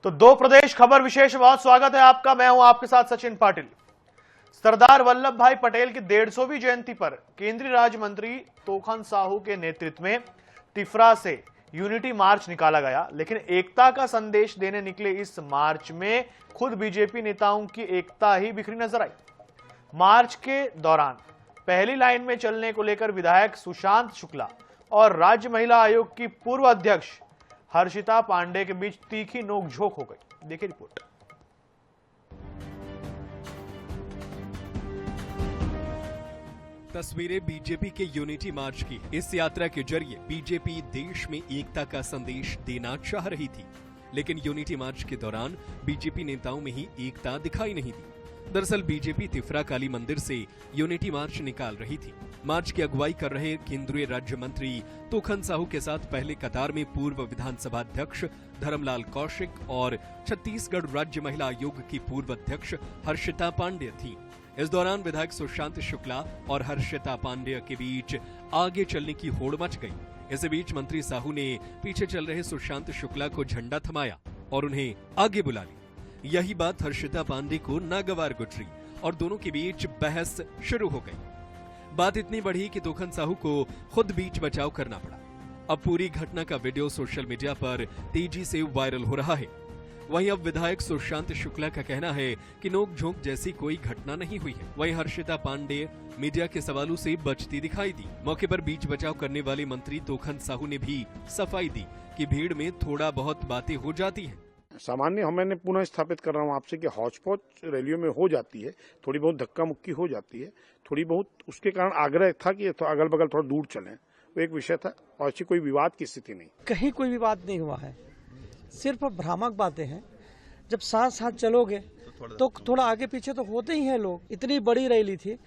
तो दो प्रदेश खबर विशेष बहुत स्वागत है आपका। मैं हूं आपके साथ सचिन पाटिल। सरदार वल्लभ भाई पटेल की 150वीं जयंती पर केंद्रीय राज्य मंत्री तोखन साहू के नेतृत्व में तिफरा से यूनिटी मार्च निकाला गया, लेकिन एकता का संदेश देने निकले इस मार्च में खुद बीजेपी नेताओं की एकता ही बिखरी नजर आई। मार्च के दौरान पहली लाइन में चलने को लेकर विधायक सुशांत शुक्ला और राज्य महिला आयोग की पूर्व अध्यक्ष हर्षिता पांडे के बीच तीखी नोकझोंक हो गई। देखिए रिपोर्ट। तस्वीरें बीजेपी के यूनिटी मार्च की। इस यात्रा के जरिए बीजेपी देश में एकता का संदेश देना चाह रही थी, लेकिन यूनिटी मार्च के दौरान बीजेपी नेताओं में ही एकता दिखाई नहीं दी। दरअसल बीजेपी तिफरा काली मंदिर से यूनिटी मार्च निकाल रही थी। मार्च की अगुवाई कर रहे केंद्रीय राज्य मंत्री तोखन साहू के साथ पहले कतार में पूर्व विधानसभा अध्यक्ष धर्मलाल कौशिक और छत्तीसगढ़ राज्य महिला आयोग की पूर्व अध्यक्ष हर्षिता पांडे थी। इस दौरान विधायक सुशांत शुक्ला और हर्षिता पांडे के बीच आगे चलने की होड़ मच गई। इसी बीच मंत्री साहू ने पीछे चल रहे सुशांत शुक्ला को झंडा थमाया और उन्हें आगे बुला लिया। यही बात हर्षिता पांडे को नागवार गुजरी और दोनों के बीच बहस शुरू हो गई। बात इतनी बढ़ी कि तोखन साहू को खुद बीच बचाव करना पड़ा। अब पूरी घटना का वीडियो सोशल मीडिया पर तेजी से वायरल हो रहा है। वहीं अब विधायक सुशांत शुक्ला का कहना है कि नोकझोंक जैसी कोई घटना नहीं हुई है। वहीं हर्षिता पांडे मीडिया के सवालों से बचती दिखाई दी। मौके पर बीच बचाव करने वाले मंत्री तोखन साहू ने भी सफाई दी कि भीड़ में थोड़ा बहुत बातें हो जाती हैं। सामान्य मैंने पुनः स्थापित कर रहा हूँ आपसे कि हौच पौच रैलियों में हो जाती है, थोड़ी बहुत धक्का मुक्की हो जाती है, थोड़ी बहुत उसके कारण आग्रह था कि अगल बगल थोड़ा दूर चलें, वो एक विषय था और ऐसी कोई विवाद की स्थिति नहीं। कहीं कोई विवाद नहीं हुआ है, सिर्फ भ्रामक बातें हैं। जब साथ साथ चलोगे तो थोड़ा आगे पीछे तो होते ही हैं लोग। इतनी बड़ी रैली थी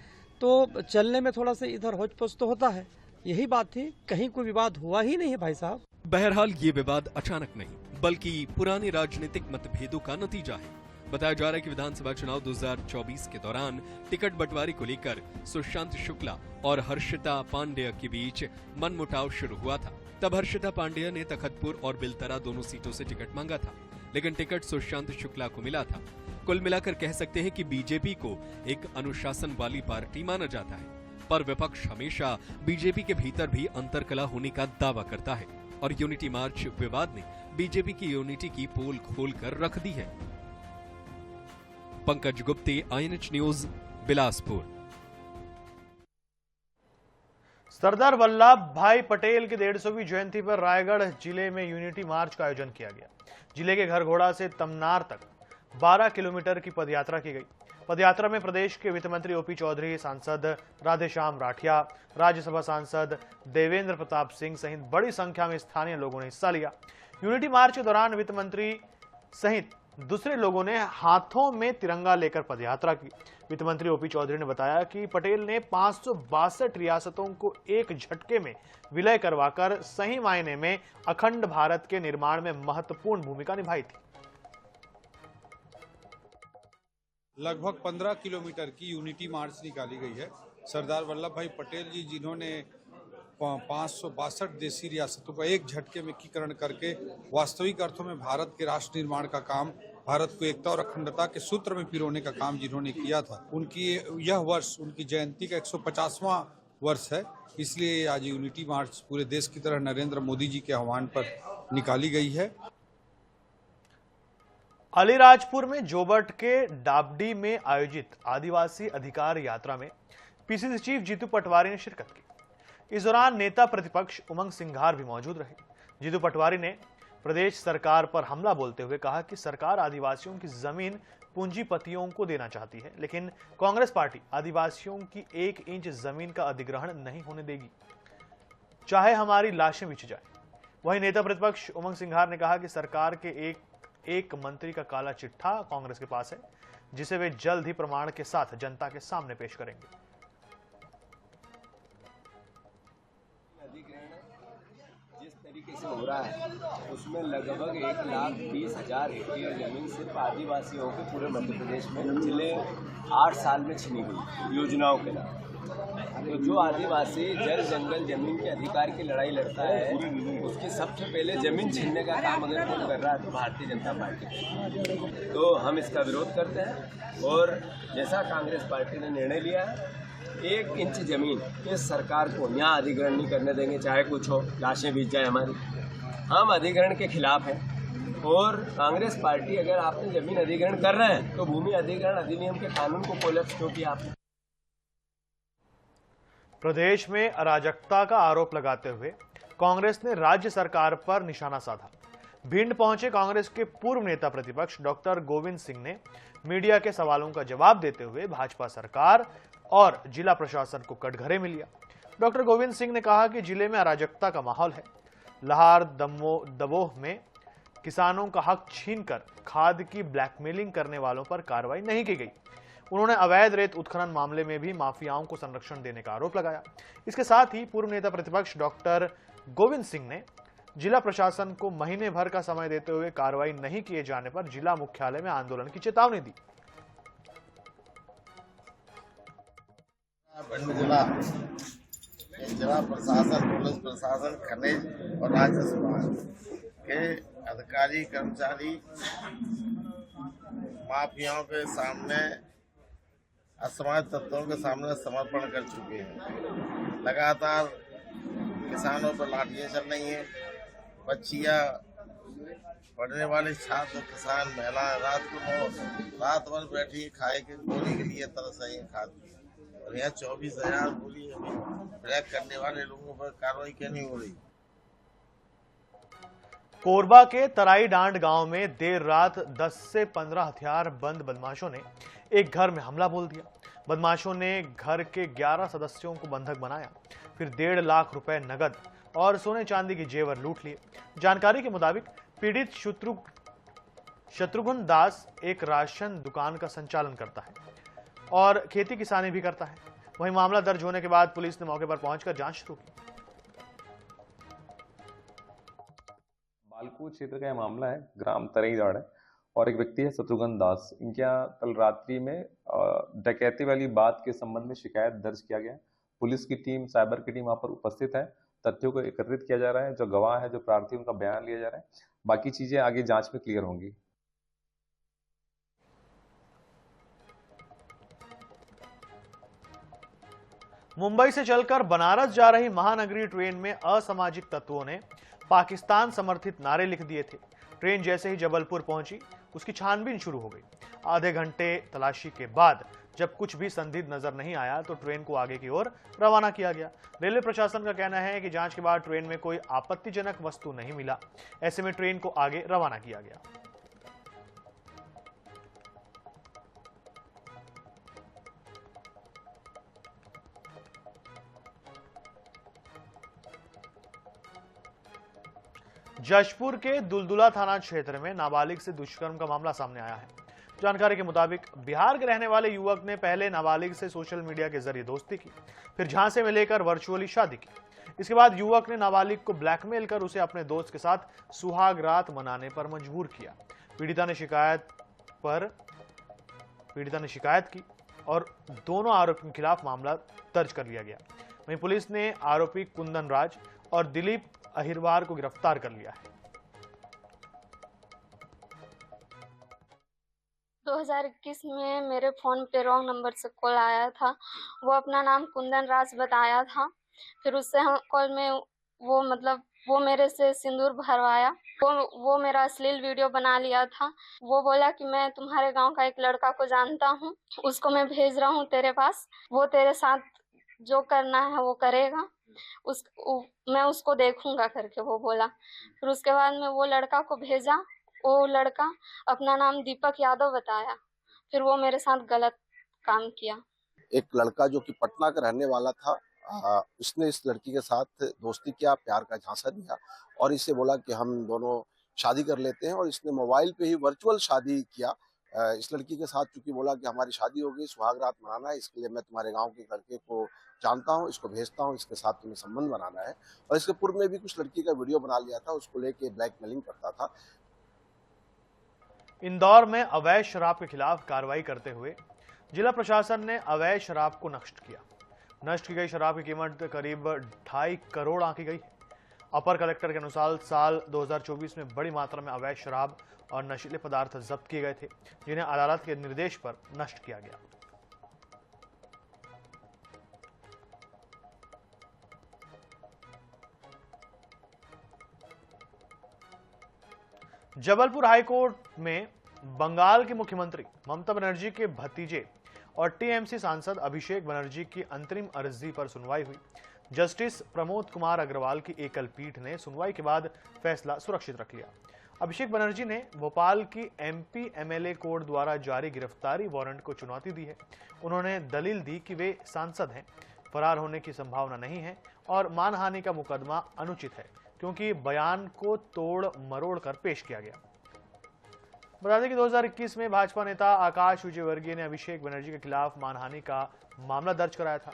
तो चलने में थोड़ा सा इधर हौच पौच तो होता है, यही बात थी। कहीं कोई विवाद हुआ ही नहीं है भाई साहब। बहरहाल ये विवाद अचानक नहीं बल्कि पुराने राजनीतिक मतभेदों का नतीजा है। बताया जा रहा है कि विधानसभा चुनाव 2024 के दौरान टिकट बंटवारे को लेकर सुशांत शुक्ला और हर्षिता पांडे के बीच मनमुटाव शुरू हुआ था। तब हर्षिता पांडे ने तखतपुर और बिलतरा दोनों सीटों से टिकट मांगा था, लेकिन टिकट सुशांत शुक्ला को मिला था। कुल मिलाकर कह सकते हैं कि बीजेपी को एक अनुशासन वाली पार्टी माना जाता है, पर विपक्ष हमेशा बीजेपी के भीतर भी अंतरकला होने का दावा करता है और यूनिटी मार्च विवाद ने बीजेपी की यूनिटी की पोल खोल कर रख दी है। Pankaj Gupte, INH news, Bilaspur. सरदार वल्लभ भाई पटेल की 150वीं जयंती पर रायगढ़ जिले में यूनिटी मार्च का आयोजन किया गया। जिले के घरघोड़ा से तमनार तक 12 किलोमीटर की पदयात्रा की गई। पदयात्रा में प्रदेश के वित्त मंत्री OP चौधरी, सांसद राधेश्याम राठिया, राज्यसभा सांसद देवेंद्र प्रताप सिंह सहित बड़ी संख्या में स्थानीय लोगों ने हिस्सा लिया। यूनिटी मार्च के दौरान वित्त मंत्री सहित दूसरे लोगों ने हाथों में तिरंगा लेकर पदयात्रा की। वित्त मंत्री OP चौधरी ने बताया कि पटेल ने 562 रियासतों को एक झटके में विलय करवाकर सही मायने में अखंड भारत के निर्माण में महत्वपूर्ण भूमिका निभाई थी। लगभग 15 किलोमीटर की यूनिटी मार्च निकाली गई है। सरदार वल्लभ भाई पटेल जी जिन्होंने 562 देशी रियासतों का एक झटके में एकीकरण करके वास्तविक अर्थों में भारत के राष्ट्र निर्माण का काम, भारत को एकता और अखंडता के सूत्र में पिरोने का काम जिन्होंने किया था, उनकी यह वर्ष उनकी जयंती का 150वां वर्ष है। इसलिए आज यूनिटी मार्च पूरे देश की तरह नरेंद्र मोदी जी के आह्वान पर निकाली गई है। अलीराजपुर में जोबट के डाबडी में आयोजित आदिवासी अधिकार यात्रा में PCC चीफ जीतू पटवारी ने शिरकत की। इस दौरान नेता प्रतिपक्ष उमंग सिंघार भी मौजूद रहे। जीतू पटवारी ने प्रदेश सरकार पर हमला बोलते हुए कहा कि सरकार आदिवासियों की जमीन पूंजीपतियों को देना चाहती है, लेकिन कांग्रेस पार्टी आदिवासियों की 1 इंच जमीन का अधिग्रहण नहीं होने देगी, चाहे हमारी लाशें बिछ जाए। वहीं नेता प्रतिपक्ष उमंग सिंघार ने कहा कि सरकार के एक मंत्री का काला चिट्ठा कांग्रेस के पास है, जिसे वे जल्द ही प्रमाण के साथ जनता के सामने पेश करेंगे। जिस तरीके से हो रहा है उसमें लगभग 1,20,000 हेक्टेयर जमीन सिर्फ आदिवासियों के पूरे मध्य प्रदेश में पिछले 8 साल में छीनी गई योजनाओं के नाम। तो जो आदिवासी जल जंगल जमीन के अधिकार की लड़ाई लड़ता है, उसकी सबसे पहले जमीन छीनने का काम अगर कोई कर रहा है तो भारतीय जनता पार्टी। तो हम इसका विरोध करते हैं और जैसा कांग्रेस पार्टी ने निर्णय लिया है, 1 इंच जमीन इस सरकार को यहाँ अधिग्रहण नहीं करने देंगे, चाहे कुछ हो, लाशें बीत जाए हमारी। हम अधिग्रहण के खिलाफ हैं और कांग्रेस पार्टी अगर आपने जमीन अधिग्रहण कर रहे हैं तो भूमि अधिग्रहण अधिनियम के कानून को कोलैप्स क्यों किया आपने? प्रदेश में अराजकता का आरोप लगाते हुए कांग्रेस ने राज्य सरकार पर निशाना साधा। भिंड पहुंचे कांग्रेस के पूर्व नेता प्रतिपक्ष डॉक्टर गोविंद सिंह ने मीडिया के सवालों का जवाब देते हुए भाजपा सरकार और जिला प्रशासन को कटघरे में लिया। डॉक्टर गोविंद सिंह ने कहा कि जिले में अराजकता का माहौल है। लाहार दमोह में किसानों का हक छीनकर खाद की ब्लैकमेलिंग करने वालों पर कार्रवाई नहीं की गई। उन्होंने अवैध रेत उत्खनन मामले में भी माफियाओं को संरक्षण देने का आरोप लगाया। इसके साथ ही पूर्व नेता प्रतिपक्ष डॉक्टर गोविंद सिंह ने जिला प्रशासन को महीने भर का समय देते हुए कार्रवाई नहीं किए जाने पर जिला मुख्यालय में आंदोलन की चेतावनी दी। जिला प्रशासन, पुलिस प्रशासन, खनिज और राजस्व के अधिकारी कर्मचारी माफियाओं के सामने, असामाजिक तत्वों के सामने समर्पण कर चुके हैं। लगातार किसानों पर लाठियां चल रही हैं। बच्चियां, पढ़ने वाले छात्र, किसान, महिलाएं रात भर बैठी खाए के गोली के लिए तरस रही हैं खाद की। और यहाँ 24,000 गोली ब्लैक करने वाले लोगों पर कार्रवाई क्यों नहीं हो रही? कोरबा के तराई डांड गांव में देर रात 10 से 15 हथियार बंद बदमाशों ने एक घर में हमला बोल दिया। बदमाशों ने घर के 11 सदस्यों को बंधक बनाया, फिर 1.5 लाख रुपए नगद और सोने चांदी के जेवर लूट लिए। जानकारी के मुताबिक पीड़ित शत्रुघ्न दास एक राशन दुकान का संचालन करता है और खेती किसानी भी करता है। वहीं मामला दर्ज होने के बाद पुलिस ने मौके पर पहुंचकर जांच शुरू की। बालकोट क्षेत्र का यह मामला है, ग्राम तरेईदाड़ है और एक व्यक्ति है शत्रुघ्न दास। इनके यहाँ कल रात्रि में डकैती वाली बात के संबंध में शिकायत दर्ज किया गया। पुलिस की टीम, साइबर की टीम वहां पर उपस्थित है। तथ्यों को एकत्रित किया जा रहा है। जो गवाह है, जो प्रार्थी, उनका बयान लिया जा रहा है। बाकी चीजें आगे जांच में क्लियर होंगी। मुंबई से चलकर बनारस जा रही महानगरीय ट्रेन में असामाजिक तत्वों ने पाकिस्तान समर्थित नारे लिख दिए थे। ट्रेन जैसे ही जबलपुर पहुंची, उसकी छानबीन शुरू हो गई। आधे घंटे तलाशी के बाद जब कुछ भी संदिग्ध नजर नहीं आया तो ट्रेन को आगे की ओर रवाना किया गया। रेलवे प्रशासन का कहना है कि जांच के बाद ट्रेन में कोई आपत्तिजनक वस्तु नहीं मिला। ऐसे में ट्रेन को आगे रवाना किया गया। जशपुर के दुलदुला थाना क्षेत्र में नाबालिग से दुष्कर्म का मामला सामने आया है। जानकारी के मुताबिक बिहार के रहने वाले युवक ने पहले नाबालिग से सोशल मीडिया के जरिए दोस्ती की, फिर झांसे में लेकर वर्चुअली शादी की। इसके बाद युवक ने नाबालिग को ब्लैकमेल कर उसे अपने दोस्त के साथ सुहाग रात मनाने पर मजबूर किया। पीड़िता ने शिकायत की और दोनों आरोपियों के खिलाफ मामला दर्ज कर लिया गया। वहीं पुलिस ने आरोपी कुंदन राज और दिलीप अहिरवार को गिरफ्तार कर लिया है। 2021 में मेरे फोन पे रॉन्ग नंबर से कॉल आया था। वो अपना नाम कुंदन राज बताया था। फिर उससे हम कॉल में वो मेरे से सिंदूर भरवाया। वो मेरा अश्लील वीडियो बना लिया था। वो बोला कि मैं तुम्हारे गांव का एक लड़का को जानता हूँ, उसको मैं भेज रहा हूँ तेरे पास, वो तेरे साथ जो करना है वो करेगा, मैं उसको देखूंगा करके वो बोला। फिर उसके बाद में वो लड़का को भेजा। वो लड़का अपना नाम दीपक यादव बताया। फिर वो मेरे साथ गलत काम किया। एक लड़का जो कि पटना का रहने वाला था, उसने इस लड़की के साथ दोस्ती किया, प्यार का झांसा दिया और इसे बोला कि हम दोनों शादी कर लेते हैं। और इसने मोबाइल पे ही वर्चुअल शादी किया इस लड़की के साथ, क्योंकि बोला कि हमारी शादी हो गई, सुहाग रात मनाना है, इसके लिए मैं तुम्हारे गांव के लड़के को जानता हूं, इसको भेजता हूं, इसके साथ तुम्हें संबंध बनाना है। और इसके पूर्व में भी कुछ लड़की का वीडियो बना लिया था, उसको लेके ब्लैकमेलिंग करता था। इंदौर में अवैध शराब के खिलाफ कार्रवाई करते हुए जिला प्रशासन ने अवैध शराब को नष्ट किया। नष्ट की गई शराब की कीमत करीब 2.5 करोड़ आंकी गई है। अपर कलेक्टर के अनुसार साल 2024 में बड़ी मात्रा में अवैध शराब और नशीले पदार्थ जब्त किए गए थे, जिन्हें अदालत के निर्देश पर नष्ट किया गया। जबलपुर हाईकोर्ट में बंगाल के मुख्यमंत्री ममता बनर्जी के भतीजे और टीएमसी सांसद अभिषेक बनर्जी की अंतरिम अर्जी पर सुनवाई हुई। जस्टिस प्रमोद कुमार अग्रवाल की एकल पीठ ने सुनवाई के बाद फैसला सुरक्षित रख लिया। अभिषेक बनर्जी ने भोपाल की एमपी एमएलए कोर्ट द्वारा जारी गिरफ्तारी वारंट को चुनौती दी है। उन्होंने दलील दी कि वे सांसद हैं, फरार होने की संभावना नहीं है और मानहानि का मुकदमा अनुचित है, क्योंकि बयान को तोड़ मरोड़ कर पेश किया गया। बता दें कि 2021 में भाजपा नेता आकाश विजयवर्गीय ने अभिषेक बनर्जी के खिलाफ मानहानि का मामला दर्ज कराया था।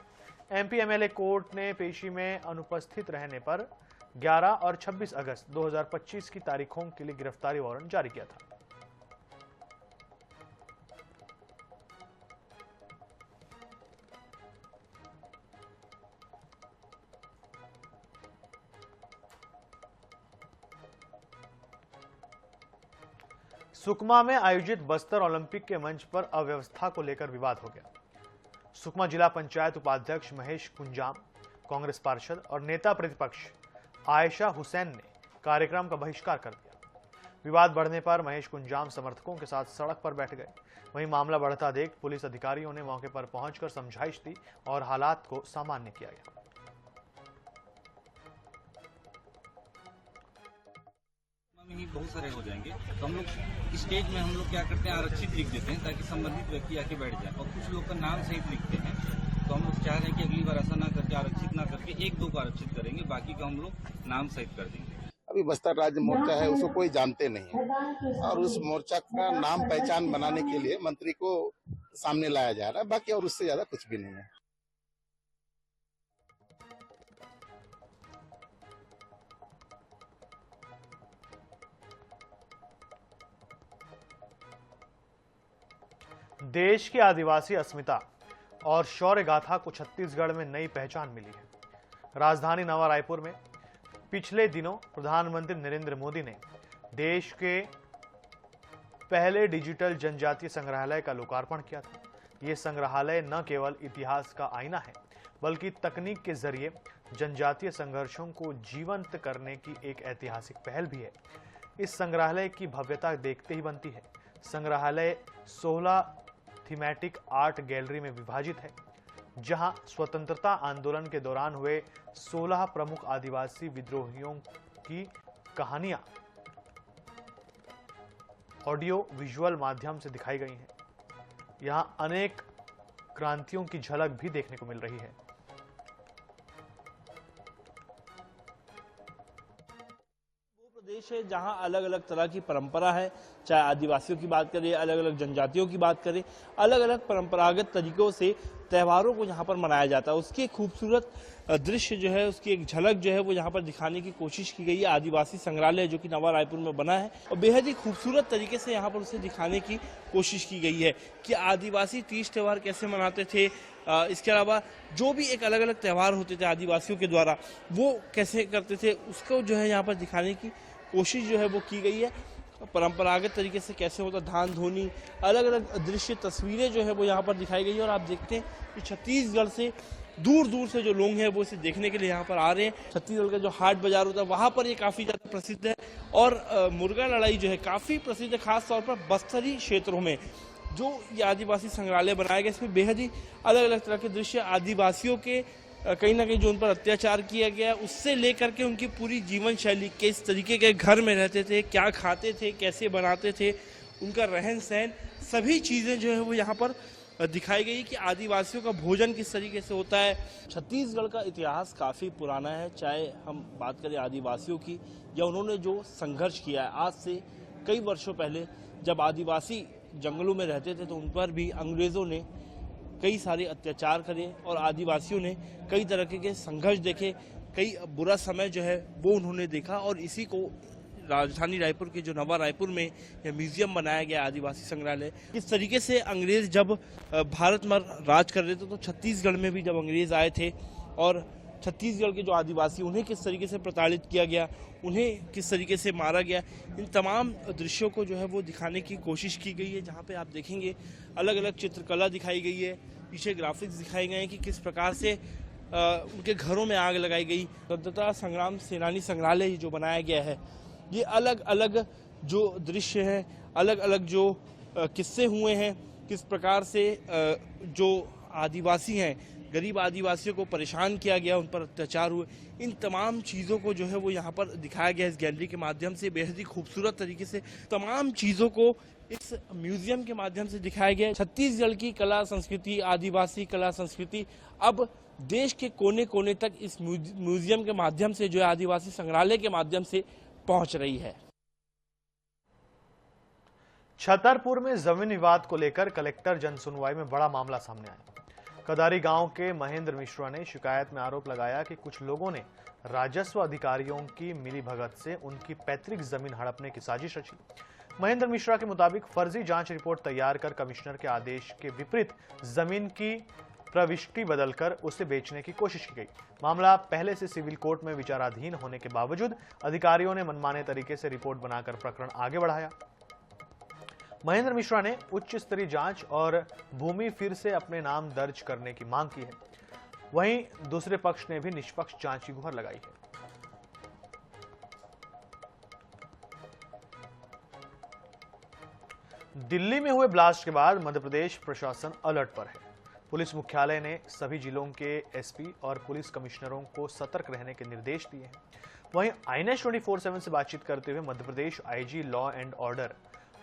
एमपी एमएलए कोर्ट ने पेशी में अनुपस्थित रहने पर 11 और 26 अगस्त 2025 की तारीखों के लिए गिरफ्तारी वारंट जारी किया था। सुकमा में आयोजित बस्तर ओलंपिक के मंच पर अव्यवस्था को लेकर विवाद हो गया। सुकमा जिला पंचायत उपाध्यक्ष महेश कुंजाम, कांग्रेस पार्षद और नेता प्रतिपक्ष आयशा हुसैन ने कार्यक्रम का बहिष्कार कर दिया। विवाद बढ़ने पर महेश कुंजाम समर्थकों के साथ सड़क पर बैठ गए। वहीं मामला बढ़ता देख पुलिस अधिकारियों ने मौके पर पहुंचकर समझाइश दी और हालात को सामान्य किया गया। बहुत सारे हो जाएंगे तो हम लोग स्टेज में हम लोग क्या करते हैं, आरक्षित लिख देते हैं ताकि संबंधित व्यक्ति आके बैठ जाए। और कुछ लोग का नाम सहित लिखते हैं, तो हम लोग चाह रहे हैं कि अगली बार ऐसा ना करके आरक्षित ना करके 1-2 को आरक्षित करेंगे, बाकी का हम लोग नाम सहित कर देंगे। अभी बस्तर राज्य मोर्चा है, उसको कोई जानते नहीं है और उस मोर्चा का नाम पहचान बनाने के लिए मंत्री को सामने लाया जा रहा है, बाकी और उससे ज्यादा कुछ भी नहीं है। देश की आदिवासी अस्मिता और शौर्य गाथा को छत्तीसगढ़ में नई पहचान मिली है। राजधानी नवा रायपुर में पिछले दिनों प्रधानमंत्री नरेंद्र मोदी ने देश के पहले डिजिटल जनजातीय संग्रहालय का लोकार्पण किया था। यह संग्रहालय न केवल इतिहास का आईना है, बल्कि तकनीक के जरिए जनजातीय संघर्षों को जीवंत करने की एक ऐतिहासिक पहल भी है। इस संग्रहालय की भव्यता देखते ही बनती है। संग्रहालय 16 थीमेटिक आर्ट गैलरी में विभाजित है, जहां स्वतंत्रता आंदोलन के दौरान हुए 16 प्रमुख आदिवासी विद्रोहियों की कहानियां ऑडियो विजुअल माध्यम से दिखाई गई हैं। यहां अनेक क्रांतियों की झलक भी देखने को मिल रही है। प्रदेश है जहां अलग अलग तरह की परंपरा है, चाहे आदिवासियों की बात करें, अलग अलग जनजातियों की बात करें, अलग अलग परंपरागत तरीकों से त्योहारों को यहाँ पर मनाया जाता है। उसकी एक खूबसूरत दृश्य जो है, उसकी एक झलक जो है वो यहाँ पर दिखाने की कोशिश की गई है। आदिवासी संग्रहालय जो कि नवा रायपुर में बना है और बेहद ही खूबसूरत तरीके से यहाँ पर उसे दिखाने की कोशिश की गई है कि आदिवासी तीज त्यौहार कैसे मनाते थे। इसके अलावा जो भी एक अलग अलग त्यौहार होते थे आदिवासियों के द्वारा, वो कैसे करते थे, उसको जो है यहाँ पर दिखाने की कोशिश जो है वो की गई है। परंपरागत तरीके से कैसे होता धान धोनी, अलग अलग दृश्य तस्वीरें जो है वो यहाँ पर दिखाई गई है। और आप देखते हैं कि छत्तीसगढ़ से दूर दूर से जो लोग हैं वो इसे देखने के लिए यहाँ पर आ रहे हैं। छत्तीसगढ़ का जो हाट बाजार होता है वहाँ पर ये काफ़ी ज़्यादा प्रसिद्ध है और मुर्गा लड़ाई जो है काफ़ी प्रसिद्ध है, खास तौर पर बस्तरी क्षेत्रों में जो ये आदिवासी संग्रहालय बनाया गया। इसमें बेहद ही अलग अलग तरह के दृश्य आदिवासियों के कहीं ना कहीं जो उन पर अत्याचार किया गया उससे लेकर के उनकी पूरी जीवन शैली, किस तरीके के घर में रहते थे, क्या खाते थे, कैसे बनाते थे, उनका रहन सहन, सभी चीज़ें जो है वो यहाँ पर दिखाई गई कि आदिवासियों का भोजन किस तरीके से होता है। छत्तीसगढ़ का इतिहास काफ़ी पुराना है, चाहे हम बात करें आदिवासियों की या उन्होंने जो संघर्ष किया है। आज से कई वर्षों पहले जब आदिवासी जंगलों में रहते थे तो उन पर भी अंग्रेज़ों ने कई सारे अत्याचार करे और आदिवासियों ने कई तरह के संघर्ष देखे, कई बुरा समय जो है वो उन्होंने देखा और इसी को राजधानी रायपुर के जो नवा रायपुर में यह म्यूजियम बनाया गया आदिवासी संग्रहालय। इस तरीके से अंग्रेज जब भारत में राज कर रहे थे तो छत्तीसगढ़ में भी जब अंग्रेज आए थे और छत्तीसगढ़ के जो आदिवासी उन्हें किस तरीके से प्रताड़ित किया गया, उन्हें किस तरीके से मारा गया, इन तमाम दृश्यों को जो है वो दिखाने की कोशिश की गई है। जहाँ पे आप देखेंगे अलग अलग चित्रकला दिखाई गई है, पीछे ग्राफिक्स दिखाए गए हैं कि किस प्रकार से उनके घरों में आग लगाई गई। स्वतंत्रता संग्राम सेनानी संग्रहालय जो बनाया गया है, ये अलग अलग जो दृश्य हैं, अलग अलग जो किस्से हुए हैं, किस प्रकार से जो आदिवासी हैं, गरीब आदिवासियों को परेशान किया गया, उन पर अत्याचार हुए, इन तमाम चीज़ों को जो है वो यहाँ पर दिखाया गया इस गैलरी के माध्यम से। बेहद ही खूबसूरत तरीके से तमाम चीज़ों को इस म्यूजियम के माध्यम से दिखाया गया है। छत्तीसगढ़ की कला संस्कृति, आदिवासी कला संस्कृति अब देश के कोने कोने तक इस म्यूजियम के माध्यम से, जो है आदिवासी संग्रहालय के माध्यम से पहुंच रही है। छतरपुर में जमीन विवाद को लेकर कलेक्टर जनसुनवाई में बड़ा मामला सामने आया। कदारी गांव के महेंद्र मिश्रा ने शिकायत में आरोप लगाया कि कुछ लोगों ने राजस्व अधिकारियों की मिलीभगत से उनकी पैतृक जमीन हड़पने की साजिश रची। महेंद्र मिश्रा के मुताबिक फर्जी जांच रिपोर्ट तैयार कर कमिश्नर के आदेश के विपरीत जमीन की प्रविष्टि बदलकर उसे बेचने की कोशिश की गई। मामला पहले से सिविल कोर्ट में विचाराधीन होने के बावजूद अधिकारियों ने मनमाने तरीके से रिपोर्ट बनाकर प्रकरण आगे बढ़ाया। महेंद्र मिश्रा ने उच्च स्तरीय जांच और भूमि फिर से अपने नाम दर्ज करने की मांग की है। वहीं दूसरे पक्ष ने भी निष्पक्ष जांच की गुहार लगाई है। दिल्ली में हुए ब्लास्ट के बाद मध्य प्रदेश प्रशासन अलर्ट पर है। पुलिस मुख्यालय ने सभी जिलों के एसपी और पुलिस कमिश्नरों को सतर्क रहने के निर्देश दिए हैं। वहीं INS 24/7 से बातचीत करते हुए Madhya Pradesh IG law and order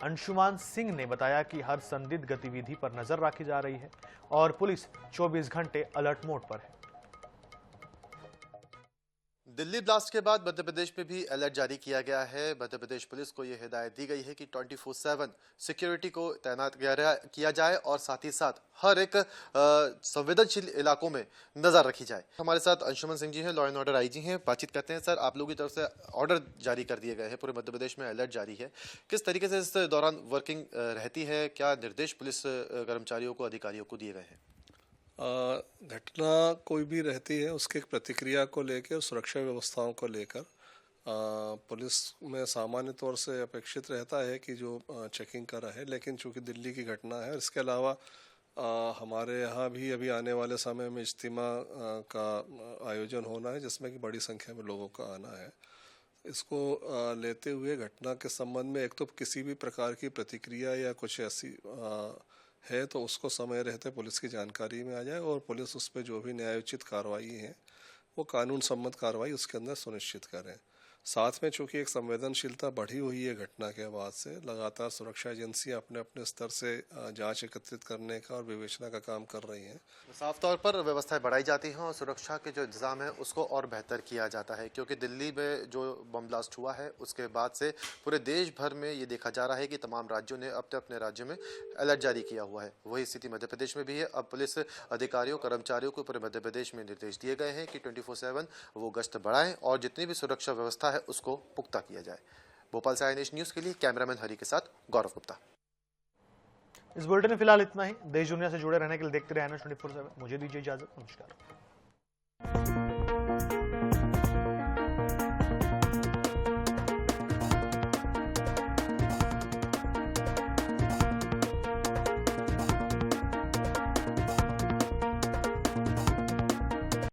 Anshuman Singh ने बताया कि हर संदिग्ध गतिविधि पर नजर रखी जा रही है और पुलिस 24 घंटे अलर्ट मोड पर है। दिल्ली ब्लास्ट के बाद मध्य प्रदेश में भी अलर्ट जारी किया गया है। मध्य प्रदेश पुलिस को यह हिदायत दी गई है कि 24/7 सिक्योरिटी को तैनात किया जाए और साथ ही साथ हर एक संवेदनशील इलाकों में नजर रखी जाए। हमारे साथ अंशुमान सिंह जी हैं, लॉ एंड ऑर्डर IG हैं, बातचीत करते हैं। सर, आप लोगों की तरफ से ऑर्डर जारी कर दिए गए हैं, पूरे मध्य प्रदेश में अलर्ट जारी है, किस तरीके से इस दौरान वर्किंग रहती है, क्या निर्देश पुलिस कर्मचारियों को, अधिकारियों को दिए गए हैं? घटना कोई भी रहती है उसके प्रतिक्रिया को लेकर, सुरक्षा व्यवस्थाओं को लेकर पुलिस में सामान्य तौर से अपेक्षित रहता है कि जो चेकिंग कर रहा है, लेकिन चूंकि दिल्ली की घटना है, इसके अलावा हमारे यहाँ भी अभी आने वाले समय में इज्तिमा का आयोजन होना है जिसमें कि बड़ी संख्या में लोगों का आना है। इसको लेते हुए घटना के संबंध में एक तो किसी भी प्रकार की प्रतिक्रिया या कुछ ऐसी है तो उसको समय रहते पुलिस की जानकारी में आ जाए और पुलिस उस पर जो भी न्यायोचित कार्रवाई है वो कानून सम्मत कार्रवाई उसके अंदर सुनिश्चित करें। साथ में चूंकि एक संवेदनशीलता बढ़ी हुई है घटना के बाद से, लगातार सुरक्षा एजेंसियां अपने अपने स्तर से जांच एकत्रित करने का और विवेचना का काम कर रही हैं। साफ तौर पर व्यवस्थाएं बढ़ाई जाती हैं और सुरक्षा के जो इंतजाम है उसको और बेहतर किया जाता है, क्योंकि दिल्ली में जो बम ब्लास्ट हुआ है उसके बाद से पूरे देश भर में ये देखा जा रहा है कि तमाम राज्यों ने अपने अपने राज्य में अलर्ट जारी किया हुआ है। वही स्थिति मध्य प्रदेश में भी है। अब पुलिस अधिकारियों, कर्मचारियों को पूरे मध्य प्रदेश में निर्देश दिए गए हैं कि 24/7 वो गश्त बढ़ाएं और जितनी भी सुरक्षा व्यवस्था है उसको पुख्ता किया जाए। भोपाल से INS न्यूज के लिए कैमरामैन हरि के साथ गौरव गुप्ता। इस बुलेटिन में फिलहाल इतना ही। देश दुनिया से जुड़े रहने के लिए देखते रहे INS 24/7। मुझे दीजिए इजाजत। नमस्कार।